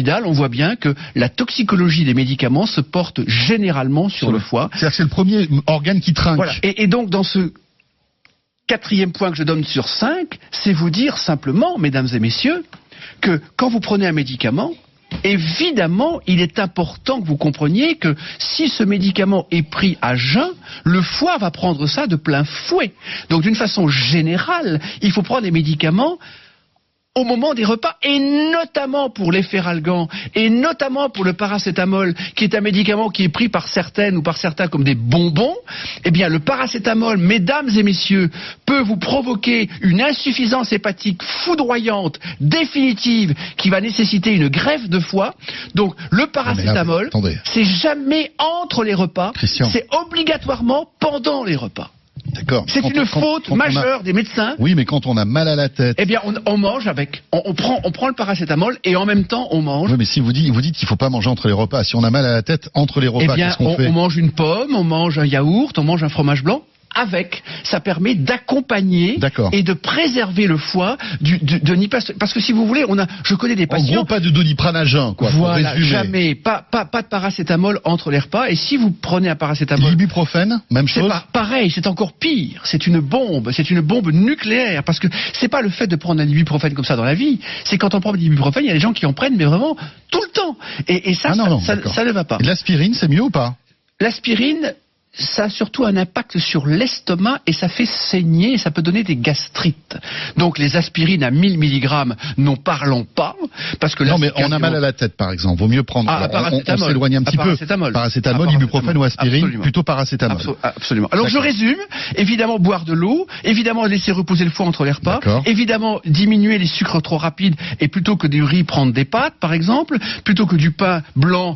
Vidal, on voit bien que la toxicologie des médicaments se porte généralement sur le foie. C'est-à-dire que c'est le premier organe qui trinque. Voilà. Et donc, dans ce 4e point que je donne sur 5, c'est vous dire simplement, mesdames et messieurs, que quand vous prenez un médicament, évidemment, il est important que vous compreniez que si ce médicament est pris à jeun, le foie va prendre ça de plein fouet. Donc, d'une façon générale, il faut prendre les médicaments au moment des repas, et notamment pour les feralgans, et notamment pour le paracétamol, qui est un médicament qui est pris par certaines ou par certains comme des bonbons. Eh bien, le paracétamol, mesdames et messieurs, peut vous provoquer une insuffisance hépatique foudroyante, définitive, qui va nécessiter une greffe de foie. Donc, le paracétamol, c'est jamais entre les repas, c'est obligatoirement pendant les repas. D'accord. C'est une faute majeure des médecins. Oui, mais quand on a mal à la tête. Eh bien, on mange avec. On prend le paracétamol et en même temps, on mange. Oui, mais si vous dites qu'il ne faut pas manger entre les repas. Si on a mal à la tête entre les repas, qu'est-ce qu'on fait ? On mange une pomme, on mange un yaourt, on mange un fromage blanc. Avec, ça permet d'accompagner et de préserver le foie parce que si vous voulez, je connais des patients. En gros, pas de Doliprane à jeun, quoi. Voilà, jamais, pas de paracétamol entre les repas. Et si vous prenez un paracétamol, l'ibuprofène, même chose. C'est pareil, c'est encore pire. C'est une bombe nucléaire. Parce que c'est pas le fait de prendre un ibuprofène comme ça dans la vie. C'est quand on prend de l'ibuprofène, il y a des gens qui en prennent, mais vraiment tout le temps. Et ça, ça ne va pas. Et l'aspirine, c'est mieux ou pas ? L'aspirine, ça a surtout un impact sur l'estomac et ça fait saigner et ça peut donner des gastrites. Donc les aspirines à 1000 mg, n'en parlons pas. Parce que non, mais on a mal à la tête, par exemple. Vaut mieux prendre. On s'éloigne un petit peu. Paracétamol, ibuprofène ou aspirine. Absolument. Plutôt paracétamol. Absolument. Alors je résume. Évidemment, boire de l'eau. Évidemment, laisser reposer le foie entre les repas. Évidemment, diminuer les sucres trop rapides et plutôt que du riz, prendre des pâtes, par exemple. Plutôt que du pain blanc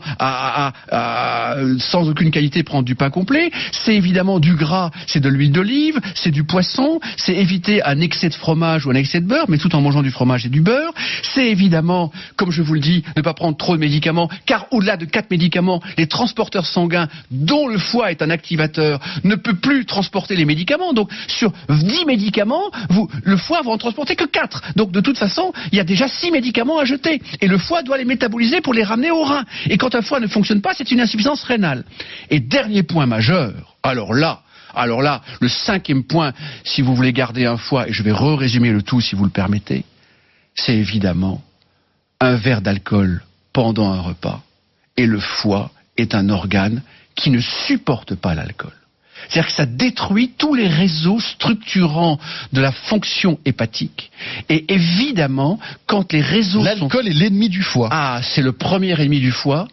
sans aucune qualité, prendre du pain complet. C'est évidemment du gras, c'est de l'huile d'olive, c'est du poisson, c'est éviter un excès de fromage ou un excès de beurre, mais tout en mangeant du fromage et du beurre. C'est évidemment, comme je vous le dis, ne pas prendre trop de médicaments, car au-delà de 4 médicaments, les transporteurs sanguins, dont le foie est un activateur, ne peut plus transporter les médicaments. Donc, sur 10 médicaments, le foie va en transporter que 4. Donc, de toute façon, il y a déjà 6 médicaments à jeter. Et le foie doit les métaboliser pour les ramener au rein. Et quand un foie ne fonctionne pas, c'est une insuffisance rénale. Et dernier point majeur, alors là, le 5e point, si vous voulez garder un foie, et je vais résumer le tout si vous le permettez, c'est évidemment un verre d'alcool pendant un repas. Et le foie est un organe qui ne supporte pas l'alcool. C'est-à-dire que ça détruit tous les réseaux structurants de la fonction hépatique. Et évidemment, quand les réseaux L'alcool est l'ennemi du foie. Ah, c'est le premier ennemi du foie.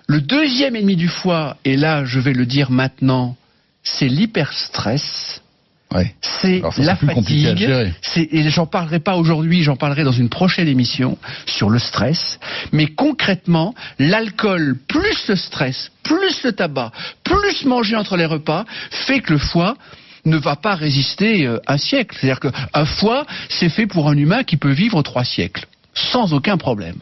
Le deuxième ennemi du foie, et là je vais le dire maintenant, c'est l'hyperstress, c'est la fatigue, et j'en parlerai pas aujourd'hui, j'en parlerai dans une prochaine émission sur le stress, mais concrètement, l'alcool plus le stress, plus le tabac, plus manger entre les repas, fait que le foie ne va pas résister un siècle. C'est-à-dire qu'un foie, c'est fait pour un humain qui peut vivre 3 siècles, sans aucun problème.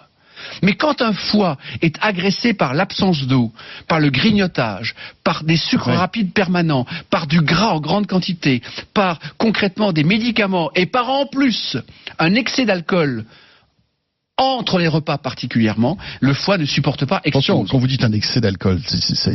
Mais quand un foie est agressé par l'absence d'eau, par le grignotage, par des sucres rapides permanents, par du gras en grande quantité, par concrètement des médicaments et par en plus un excès d'alcool entre les repas particulièrement, le foie ne supporte pas. Attention, quand vous dites un excès d'alcool,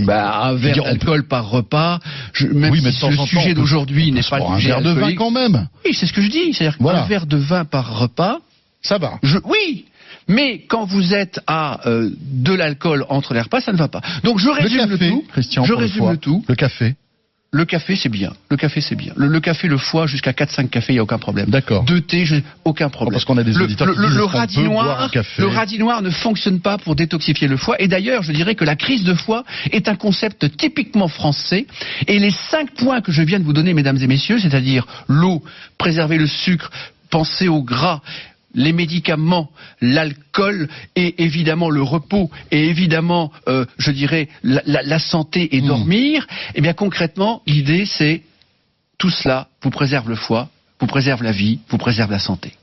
un verre d'alcool par repas, même si le sujet d'aujourd'hui n'est pas le sujet un verre de vin quand même. Oui, c'est ce que je dis. C'est-à-dire qu'un verre de vin par repas, ça va. Oui. Mais quand vous êtes à de l'alcool entre les repas, ça ne va pas. Donc je résume le tout. Christian, je résume le tout. Le café. Le café, c'est bien. Le café, c'est bien. Le café, le foie, jusqu'à 4-5 cafés, il n'y a aucun problème. D'accord. 2 thés, aucun problème. Parce qu'on a des auditeurs qui disent le radis noir ne fonctionne pas pour détoxifier le foie. Et d'ailleurs, je dirais que la crise de foie est un concept typiquement français. Et les 5 points que je viens de vous donner, mesdames et messieurs, c'est-à-dire l'eau, préserver le sucre, penser au gras, les médicaments, l'alcool et évidemment le repos et évidemment, je dirais, la santé et dormir, eh bien concrètement, l'idée c'est tout cela vous préserve le foie, vous préserve la vie, vous préserve la santé.